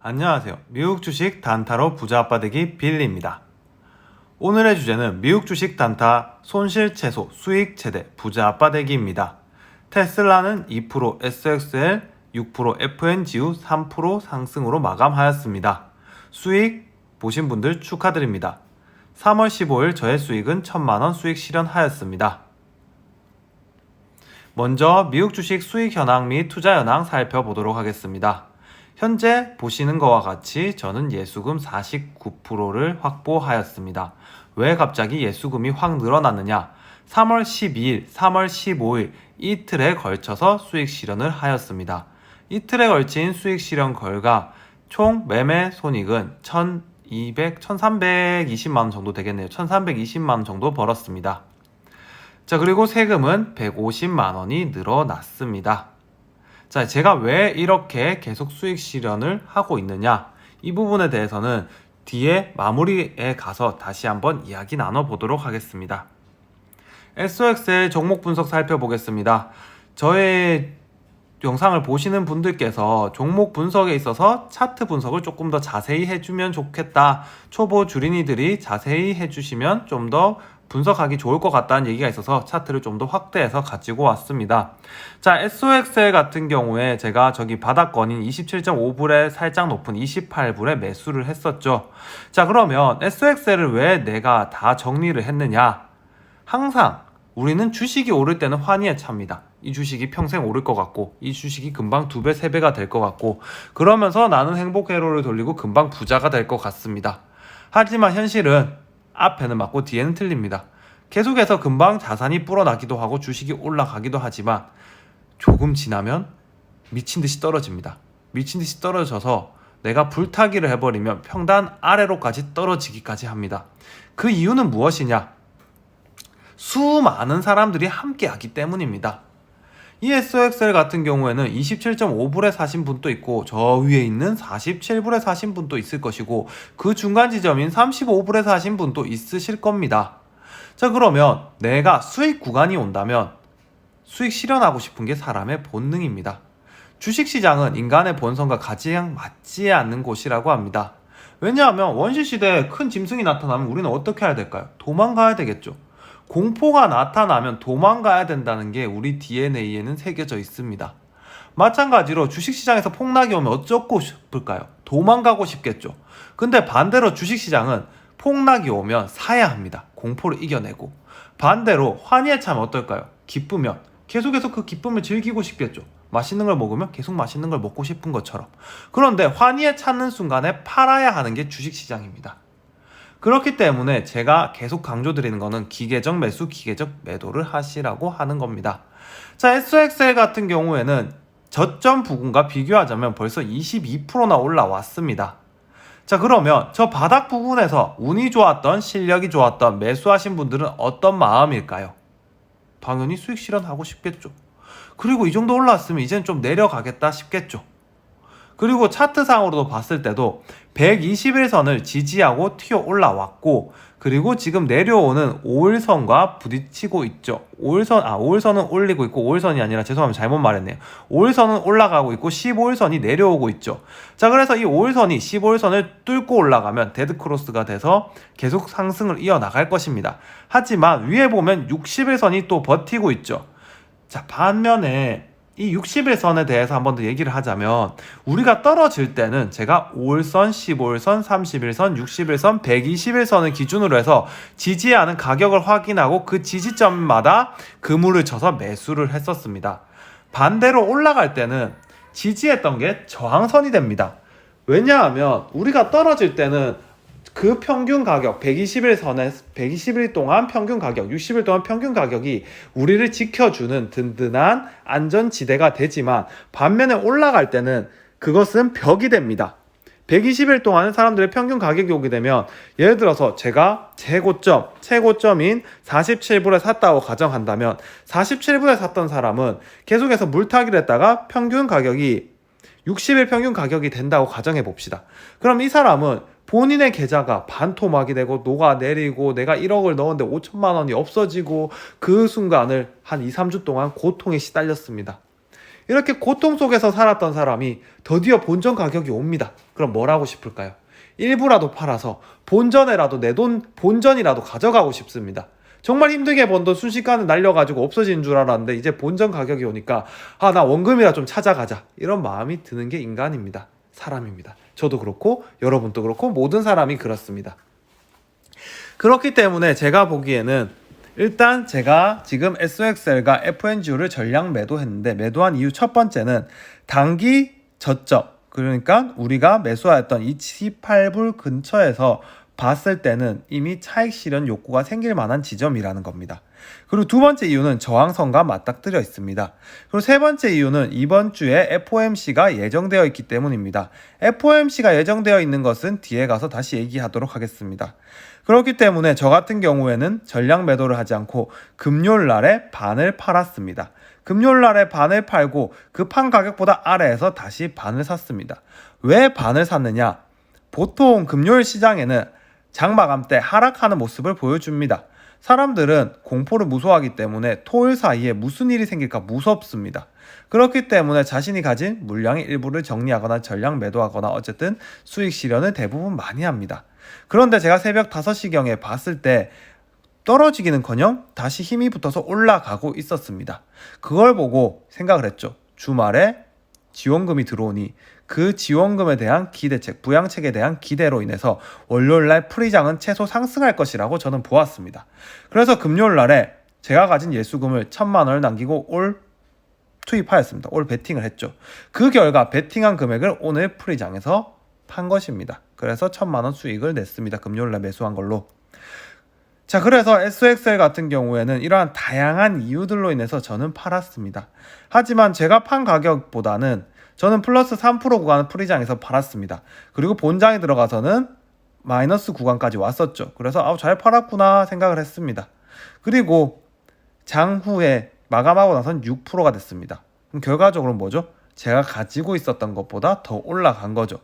안녕하세요. 미국 주식 단타로 부자 아빠 되기 빌리입니다. 오늘의 주제는 미국 주식 단타 손실 최소 수익 최대 부자 아빠 되기입니다. 테슬라는 2%, SXL 6%, FNGU 3% 상승으로 마감하였습니다. 수익 보신 분들 축하드립니다. 3월 15일 저의 수익은 1000만원 수익 실현하였습니다. 먼저 미국 주식 수익 현황 및 투자 현황 살펴보도록 하겠습니다. 현재 보시는 것과 같이 저는 예수금 49%를 확보하였습니다. 왜 갑자기 예수금이 확 늘어났느냐? 3월 12일, 3월 15일 이틀에 걸쳐서 수익 실현을 하였습니다. 이틀에 걸친 수익 실현 결과 총 매매 손익은 1320만원 정도 되겠네요. 1320만원 정도 벌었습니다. 자, 그리고 세금은 150만원이 늘어났습니다. 자, 제가 왜 이렇게 계속 수익 실현을 하고 있느냐? 이 부분에 대해서는 뒤에 마무리에 가서 다시 한번 이야기 나눠보도록 하겠습니다. SOX의 종목 분석 살펴보겠습니다. 저의 영상을 보시는 분들께서 종목 분석에 있어서 차트 분석을 조금 더 자세히 해주면 좋겠다. 초보 주린이들이 자세히 해주시면 좀 더 분석하기 좋을 것 같다는 얘기가 있어서 차트를 좀 더 확대해서 가지고 왔습니다. 자, SOXL 같은 경우에 제가 저기 바닥권인 27.5불에 살짝 높은 28불에 매수를 했었죠. 자, 그러면 SOXL을 왜 내가 다 정리를 했느냐? 항상 우리는 주식이 오를 때는 환희에 찹니다. 이 주식이 평생 오를 것 같고 이 주식이 금방 2배, 3배가 될 것 같고 그러면서 나는 행복 회로를 돌리고 금방 부자가 될 것 같습니다. 하지만 현실은 앞에는 맞고 뒤에는 틀립니다. 계속해서 금방 자산이 불어나기도 하고 주식이 올라가기도 하지만 조금 지나면 미친듯이 떨어집니다. 미친듯이 떨어져서 내가 불타기를 해버리면 평단 아래로까지 떨어지기까지 합니다. 그 이유는 무엇이냐? 수많은 사람들이 함께 하기 때문입니다. 이 SOXL 같은 경우에는 27.5불에 사신 분도 있고 저 위에 있는 47불에 사신 분도 있을 것이고 그 중간 지점인 35불에 사신 분도 있으실 겁니다. 자, 그러면 내가 수익 구간이 온다면 수익 실현하고 싶은 게 사람의 본능입니다. 주식시장은 인간의 본성과 가장 맞지 않는 곳이라고 합니다. 왜냐하면 원시시대에 큰 짐승이 나타나면 우리는 어떻게 해야 될까요? 도망가야 되겠죠. 공포가 나타나면 도망가야 된다는 게 우리 DNA에는 새겨져 있습니다. 마찬가지로 주식시장에서 폭락이 오면 어쩌고 싶을까요? 도망가고 싶겠죠. 근데 반대로 주식시장은 폭락이 오면 사야 합니다. 공포를 이겨내고. 반대로 환희에 차면 어떨까요? 기쁘면 계속해서 그 기쁨을 즐기고 싶겠죠. 맛있는 걸 먹으면 계속 맛있는 걸 먹고 싶은 것처럼. 그런데 환희에 차는 순간에 팔아야 하는 게 주식시장입니다. 그렇기 때문에 제가 계속 강조드리는 거는 기계적 매수, 기계적 매도를 하시라고 하는 겁니다. 자, SOXL 같은 경우에는 저점 부근과 비교하자면 벌써 22%나 올라왔습니다. 자, 그러면 저 바닥 부분에서 운이 좋았던, 실력이 좋았던 매수하신 분들은 어떤 마음일까요? 당연히 수익 실현하고 싶겠죠. 그리고 이 정도 올라왔으면 이제는 좀 내려가겠다 싶겠죠. 그리고 차트상으로도 봤을 때도 121선을 지지하고 튀어 올라왔고 그리고 지금 내려오는 5일선과 부딪히고 있죠. 5일선은 올리고 있고 5일선이 아니라 죄송합니다. 잘못 말했네요. 5일선은 올라가고 있고 15일선이 내려오고 있죠. 자, 그래서 이 5일선이 15일선을 뚫고 올라가면 데드크로스가 돼서 계속 상승을 이어나갈 것입니다. 하지만 위에 보면 60일선이 또 버티고 있죠. 자, 반면에 이 60일선에 대해서 한 번 더 얘기를 하자면 우리가 떨어질 때는 제가 5일선, 15일선, 31선, 60일선, 120일선을 기준으로 해서 지지하는 가격을 확인하고 그 지지점마다 그물을 쳐서 매수를 했었습니다. 반대로 올라갈 때는 지지했던 게 저항선이 됩니다. 왜냐하면 우리가 떨어질 때는 그 평균 가격 120일 동안 평균 가격 60일 동안 평균 가격이 우리를 지켜주는 든든한 안전지대가 되지만 반면에 올라갈 때는 그것은 벽이 됩니다. 120일 동안은 사람들의 평균 가격이 오게 되면 예를 들어서 제가 최고점인 47불에 샀다고 가정한다면 47불에 샀던 사람은 계속해서 물타기를 했다가 평균 가격이 60일 평균 가격이 된다고 가정해 봅시다. 그럼 이 사람은 본인의 계좌가 반토막이 되고 녹아내리고 내가 1억을 넣었는데 5천만 원이 없어지고 그 순간을 한 2, 3주 동안 고통에 시달렸습니다. 이렇게 고통 속에서 살았던 사람이 드디어 본전 가격이 옵니다. 그럼 뭘 하고 싶을까요? 일부라도 팔아서 본전에라도 내 돈 본전이라도 가져가고 싶습니다. 정말 힘들게 번 돈 순식간에 날려가지고 없어지는 줄 알았는데 이제 본전 가격이 오니까 나 원금이라 좀 찾아가자 이런 마음이 드는 게 인간입니다. 사람입니다. 저도 그렇고 여러분도 그렇고 모든 사람이 그렇습니다. 그렇기 때문에 제가 보기에는 일단 제가 지금 SOXL과 FNGU를 전량 매도했는데 매도한 이유 첫 번째는 단기 저점, 그러니까 우리가 매수하였던 28불 근처에서 봤을 때는 이미 차익 실현 욕구가 생길 만한 지점이라는 겁니다. 그리고 두 번째 이유는 저항선과 맞닥뜨려 있습니다. 그리고 세 번째 이유는 이번 주에 FOMC가 예정되어 있기 때문입니다. FOMC가 예정되어 있는 것은 뒤에 가서 다시 얘기하도록 하겠습니다. 그렇기 때문에 저 같은 경우에는 전량 매도를 하지 않고 금요일 날에 반을 팔았습니다. 금요일 날에 반을 팔고 그 판 가격보다 아래에서 다시 반을 샀습니다. 왜 반을 샀느냐? 보통 금요일 시장에는 장마감 때 하락하는 모습을 보여줍니다. 사람들은 공포를 무서워하기 때문에 토요일 사이에 무슨 일이 생길까 무섭습니다. 그렇기 때문에 자신이 가진 물량의 일부를 정리하거나 전량 매도하거나 어쨌든 수익 실현을 대부분 많이 합니다. 그런데 제가 새벽 5시경에 봤을 때 떨어지기는커녕 다시 힘이 붙어서 올라가고 있었습니다. 그걸 보고 생각을 했죠. 주말에 지원금이 들어오니 그 지원금에 대한 기대책, 부양책에 대한 기대로 인해서 월요일날 프리장은 최소 상승할 것이라고 저는 보았습니다. 그래서 금요일날에 제가 가진 예수금을 1,000만원을 남기고 올 투입하였습니다. 올 베팅을 했죠. 그 결과 베팅한 금액을 오늘 프리장에서 판 것입니다. 그래서 1,000만원 수익을 냈습니다. 금요일날 매수한 걸로. 자, 그래서 SOXL 같은 경우에는 이러한 다양한 이유들로 인해서 저는 팔았습니다. 하지만 제가 판 가격보다는 저는 플러스 3% 구간 프리장에서 팔았습니다. 그리고 본장에 들어가서는 마이너스 구간까지 왔었죠. 그래서 잘 팔았구나 생각을 했습니다. 그리고 장후에 마감하고 나선 6%가 됐습니다. 그럼 결과적으로 뭐죠? 제가 가지고 있었던 것보다 더 올라간 거죠.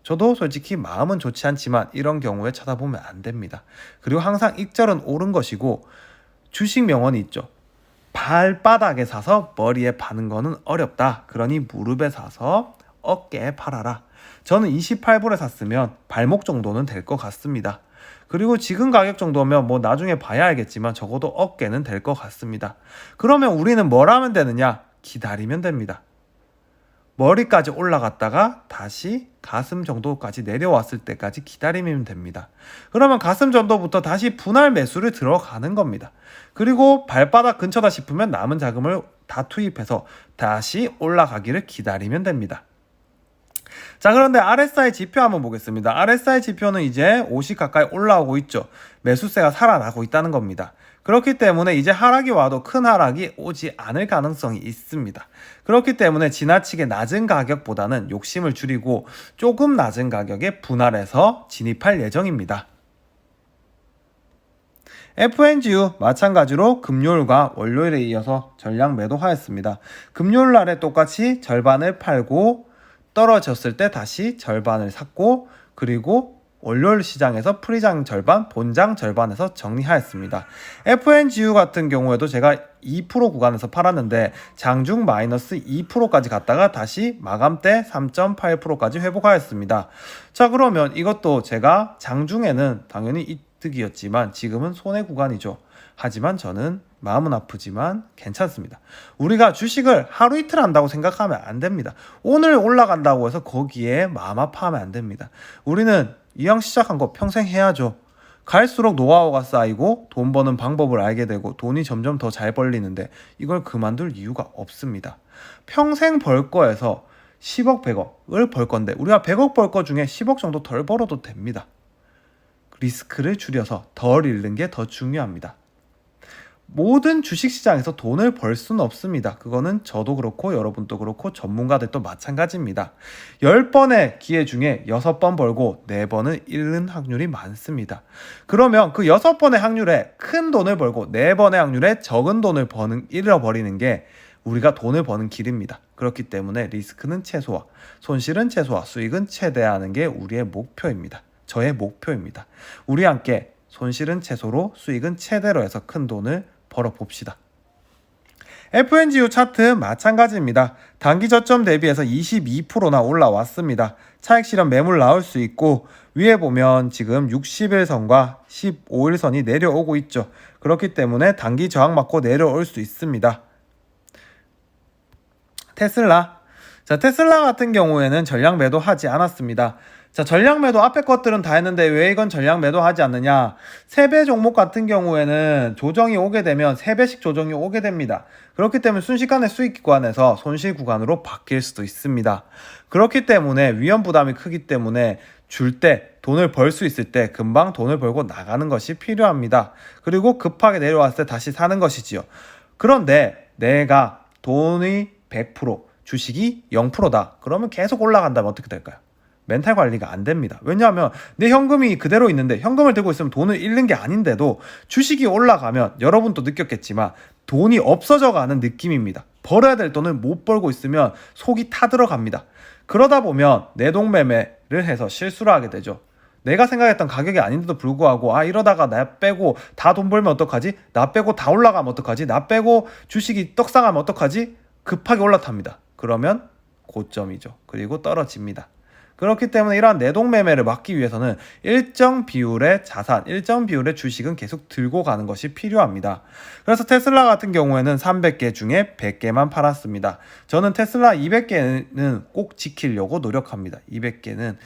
저도 솔직히 마음은 좋지 않지만 이런 경우에 쳐다보면 안 됩니다. 그리고 항상 익절은 옳은 것이고 주식 명언이 있죠. 발바닥에 사서 머리에 파는 거는 어렵다. 그러니 무릎에 사서 어깨에 팔아라. 저는 28불에 샀으면 발목 정도는 될 것 같습니다. 그리고 지금 가격 정도면 뭐 나중에 봐야 알겠지만 적어도 어깨는 될 것 같습니다. 그러면 우리는 뭘 하면 되느냐? 기다리면 됩니다. 머리까지 올라갔다가 다시 가슴 정도까지 내려왔을 때까지 기다리면 됩니다. 그러면 가슴 정도부터 다시 분할 매수를 들어가는 겁니다. 그리고 발바닥 근처다 싶으면 남은 자금을 다 투입해서 다시 올라가기를 기다리면 됩니다. 자, 그런데 RSI 지표 한번 보겠습니다. RSI 지표는 이제 50 가까이 올라오고 있죠. 매수세가 살아나고 있다는 겁니다. 그렇기 때문에 이제 하락이 와도 큰 하락이 오지 않을 가능성이 있습니다. 그렇기 때문에 지나치게 낮은 가격보다는 욕심을 줄이고 조금 낮은 가격에 분할해서 진입할 예정입니다. FNGU 마찬가지로 금요일과 월요일에 이어서 전량 매도하였습니다. 금요일 날에 똑같이 절반을 팔고 떨어졌을 때 다시 절반을 샀고, 그리고 월요일 시장에서 프리장 절반, 본장 절반에서 정리하였습니다. FNGU 같은 경우에도 제가 2% 구간에서 팔았는데 장중 마이너스 2%까지 갔다가 다시 마감 때 3.8%까지 회복하였습니다. 자, 그러면 이것도 제가 장중에는 당연히 이득이었지만 지금은 손해 구간이죠. 하지만 저는 마음은 아프지만 괜찮습니다. 우리가 주식을 하루 이틀 한다고 생각하면 안 됩니다. 오늘 올라간다고 해서 거기에 마음 아파하면 안 됩니다. 우리는 이왕 시작한 거 평생 해야죠. 갈수록 노하우가 쌓이고 돈 버는 방법을 알게 되고 돈이 점점 더 잘 벌리는데 이걸 그만둘 이유가 없습니다. 평생 벌 거에서 10억, 100억을 벌 건데 우리가 100억 벌 거 중에 10억 정도 덜 벌어도 됩니다. 리스크를 줄여서 덜 잃는 게 더 중요합니다. 모든 주식시장에서 돈을 벌 수는 없습니다. 그거는 저도 그렇고 여러분도 그렇고 전문가들도 마찬가지입니다. 10번의 기회 중에 6번 벌고 4번은 잃는 확률이 많습니다. 그러면 그 6번의 확률에 큰 돈을 벌고 4번의 확률에 적은 돈을 잃어버리는 게 우리가 돈을 버는 길입니다. 그렇기 때문에 리스크는 최소화, 손실은 최소화, 수익은 최대화하는 게 우리의 목표입니다. 저의 목표입니다. 우리 함께 손실은 최소로 수익은 최대로 해서 큰 돈을 벌어봅시다. FNGU 차트 마찬가지입니다. 단기 저점 대비해서 22%나 올라왔습니다. 차익 실현 매물 나올 수 있고 위에 보면 지금 60일선과 15일선이 내려오고 있죠. 그렇기 때문에 단기 저항 맞고 내려올 수 있습니다. 테슬라. 자, 테슬라 같은 경우에는 전량 매도하지 않았습니다. 자, 전량 매도 앞에 것들은 다 했는데 왜 이건 전량 매도하지 않느냐? 3배 종목 같은 경우에는 조정이 오게 되면 3배씩 조정이 오게 됩니다. 그렇기 때문에 순식간에 수익 구간에서 손실 구간으로 바뀔 수도 있습니다. 그렇기 때문에 위험 부담이 크기 때문에 줄 때 돈을 벌 수 있을 때 금방 돈을 벌고 나가는 것이 필요합니다. 그리고 급하게 내려왔을 때 다시 사는 것이지요. 그런데 내가 돈이 100%, 주식이 0%다. 그러면 계속 올라간다면 어떻게 될까요? 멘탈 관리가 안 됩니다. 왜냐하면 내 현금이 그대로 있는데 현금을 들고 있으면 돈을 잃는 게 아닌데도 주식이 올라가면 여러분도 느꼈겠지만 돈이 없어져 가는 느낌입니다. 벌어야 될 돈을 못 벌고 있으면 속이 타들어갑니다. 그러다 보면 내동매매를 해서 실수를 하게 되죠. 내가 생각했던 가격이 아닌데도 불구하고 이러다가 나 빼고 다 돈 벌면 어떡하지? 나 빼고 다 올라가면 어떡하지? 나 빼고 주식이 떡상하면 어떡하지? 급하게 올라탑니다. 그러면 고점이죠. 그리고 떨어집니다. 그렇기 때문에 이러한 내동매매를 막기 위해서는 일정 비율의 자산, 일정 비율의 주식은 계속 들고 가는 것이 필요합니다. 그래서 테슬라 같은 경우에는 300개 중에 100개만 팔았습니다. 저는 테슬라 200개는 꼭 지키려고 노력합니다. 200개는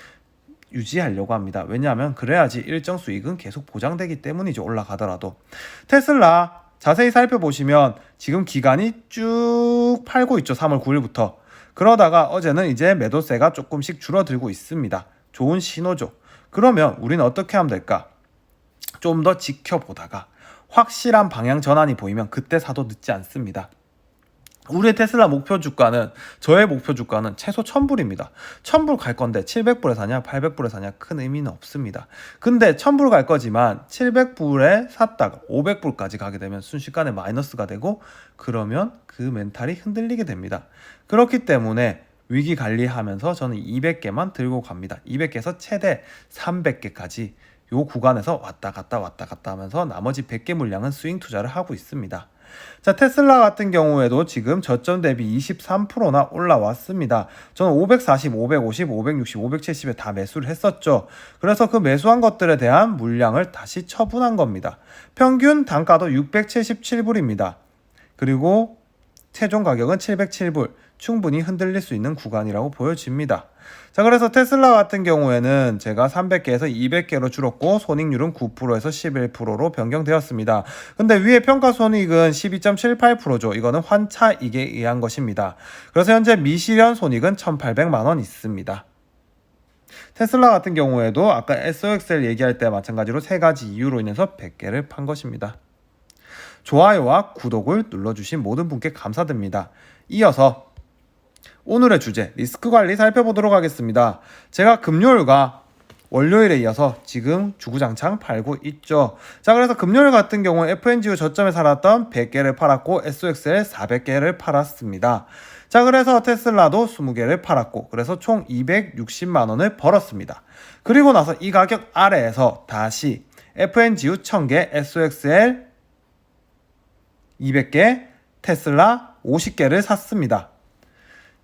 유지하려고 합니다. 왜냐하면 그래야지 일정 수익은 계속 보장되기 때문이죠. 올라가더라도. 테슬라 자세히 살펴보시면 지금 기간이 쭉 팔고 있죠. 3월 9일부터. 그러다가 어제는 이제 매도세가 조금씩 줄어들고 있습니다. 좋은 신호죠. 그러면 우리는 어떻게 하면 될까? 좀 더 지켜보다가 확실한 방향 전환이 보이면 그때 사도 늦지 않습니다. 우리의 테슬라 목표 주가는, 저의 목표 주가는 최소 1000불입니다. 1000불 갈 건데 700불에 사냐 800불에 사냐 큰 의미는 없습니다. 근데 1000불 갈 거지만 700불에 샀다가 500불까지 가게 되면 순식간에 마이너스가 되고 그러면 그 멘탈이 흔들리게 됩니다. 그렇기 때문에 위기 관리하면서 저는 200개만 들고 갑니다. 200개에서 최대 300개까지 요 구간에서 왔다 갔다 하면서 나머지 100개 물량은 스윙 투자를 하고 있습니다. 자, 테슬라 같은 경우에도 지금 저점 대비 23%나 올라왔습니다. 저는 540, 550, 560, 570에 다 매수를 했었죠. 그래서 그 매수한 것들에 대한 물량을 다시 처분한 겁니다. 평균 단가도 677불입니다. 그리고 최종 가격은 707불. 충분히 흔들릴 수 있는 구간이라고 보여집니다. 자, 그래서 테슬라 같은 경우에는 제가 300개에서 200개로 줄었고 손익률은 9%에서 11%로 변경되었습니다. 근데 위에 평가손익은 12.78%죠. 이거는 환차익에 의한 것입니다. 그래서 현재 미실현 손익은 1,800만원 있습니다. 테슬라 같은 경우에도 아까 SOXL 얘기할 때 마찬가지로 3가지 이유로 인해서 100개를 판 것입니다. 좋아요와 구독을 눌러주신 모든 분께 감사드립니다. 이어서 오늘의 주제 리스크 관리 살펴보도록 하겠습니다. 제가 금요일과 월요일에 이어서 지금 주구장창 팔고 있죠. 자, 그래서 금요일 같은 경우는 FNGU 저점에 살았던 100개를 팔았고 SOXL 400개를 팔았습니다. 자, 그래서 테슬라도 20개를 팔았고 그래서 총 260만원을 벌었습니다. 그리고 나서 이 가격 아래에서 다시 FNGU 1000개, SOXL 200개, 테슬라 50개를 샀습니다.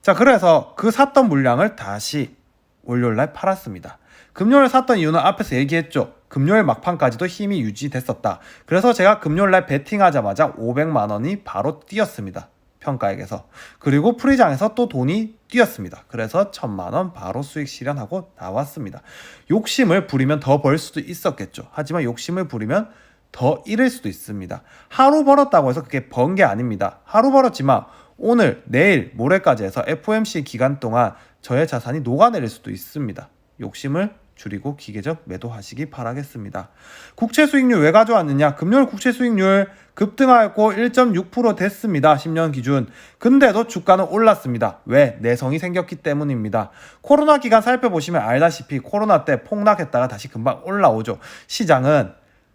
자, 그래서 그 샀던 물량을 다시 월요일날 팔았습니다. 금요일 샀던 이유는 앞에서 얘기했죠. 금요일 막판까지도 힘이 유지됐었다. 그래서 제가 금요일날 베팅하자마자 500만원이 바로 뛰었습니다. 평가액에서. 그리고 프리장에서 또 돈이 뛰었습니다. 그래서 1000만원 바로 수익 실현하고 나왔습니다. 욕심을 부리면 더 벌 수도 있었겠죠. 하지만 욕심을 부리면 더 잃을 수도 있습니다. 하루 벌었다고 해서 그게 번 게 아닙니다. 하루 벌었지만 오늘, 내일, 모레까지 해서 FOMC 기간 동안 저의 자산이 녹아내릴 수도 있습니다. 욕심을 줄이고 기계적 매도하시기 바라겠습니다. 국채 수익률 왜 가져왔느냐? 금요일 국채 수익률 급등하였고 1.6% 됐습니다. 10년 기준. 근데도 주가는 올랐습니다. 왜? 내성이 생겼기 때문입니다. 코로나 기간 살펴보시면 알다시피 코로나 때 폭락했다가 다시 금방 올라오죠. 시장은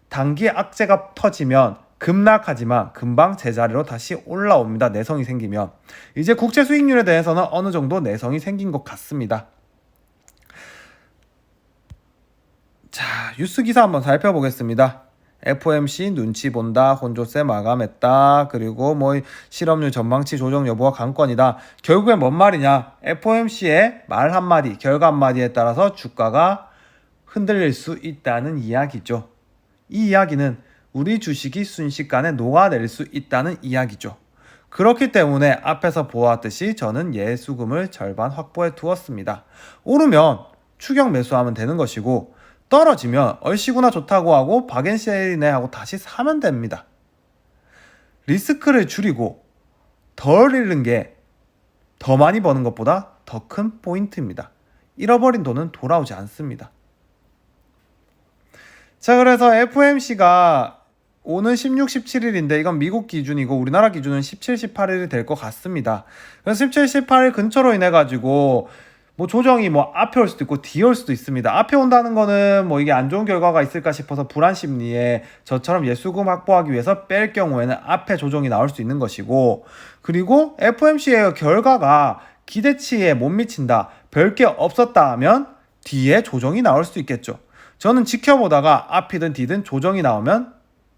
단기 악재가 터지면 급락하지만 금방 제자리로 다시 올라옵니다. 내성이 생기면. 이제 국채 수익률에 대해서는 어느 정도 내성이 생긴 것 같습니다. 자, 뉴스 기사 한번 살펴보겠습니다. FOMC 눈치 본다, 혼조세 마감했다, 그리고 뭐 실업률 전망치 조정 여부와 관건이다. 결국엔 뭔 말이냐? FOMC의 말 한마디, 결과 한마디에 따라서 주가가 흔들릴 수 있다는 이야기죠. 이 이야기는 우리 주식이 순식간에 녹아내릴 수 있다는 이야기죠. 그렇기 때문에 앞에서 보았듯이 저는 예수금을 절반 확보해 두었습니다. 오르면 추격 매수하면 되는 것이고, 떨어지면 얼씨구나 좋다고 하고 박앤세일이네 하고 다시 사면 됩니다. 리스크를 줄이고 덜 잃는 게 더 많이 버는 것보다 더 큰 포인트입니다. 잃어버린 돈은 돌아오지 않습니다. 자, 그래서 FOMC가 오는 16, 17일인데 이건 미국 기준이고 우리나라 기준은 17, 18일이 될 것 같습니다. 그래서 17, 18일 근처로 인해 가지고 뭐 조정이 뭐 앞에 올 수도 있고 뒤에 올 수도 있습니다. 앞에 온다는 거는 뭐 이게 안 좋은 결과가 있을까 싶어서 불안 심리에 저처럼 예수금 확보하기 위해서 뺄 경우에는 앞에 조정이 나올 수 있는 것이고, 그리고 FOMC의 결과가 기대치에 못 미친다, 별게 없었다 하면 뒤에 조정이 나올 수 있겠죠. 저는 지켜보다가 앞이든 뒤든 조정이 나오면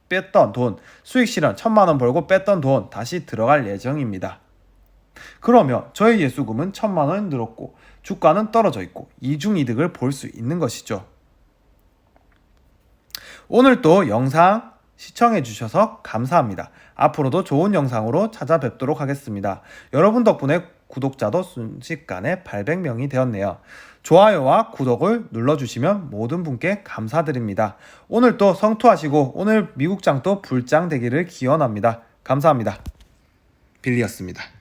뺐던 돈, 수익 실현 1,000만원 벌고 뺐던 돈 다시 들어갈 예정입니다. 그러면 저의 예수금은 1,000만원 늘었고 주가는 떨어져 있고 이중이득을 볼 수 있는 것이죠. 오늘도 영상 시청해 주셔서 감사합니다. 앞으로도 좋은 영상으로 찾아뵙도록 하겠습니다. 여러분 덕분에 구독자도 순식간에 800명이 되었네요. 좋아요와 구독을 눌러주시면 모든 분께 감사드립니다. 오늘도 성투하시고 오늘 미국장도 불장 되기를 기원합니다. 감사합니다. 빌리였습니다.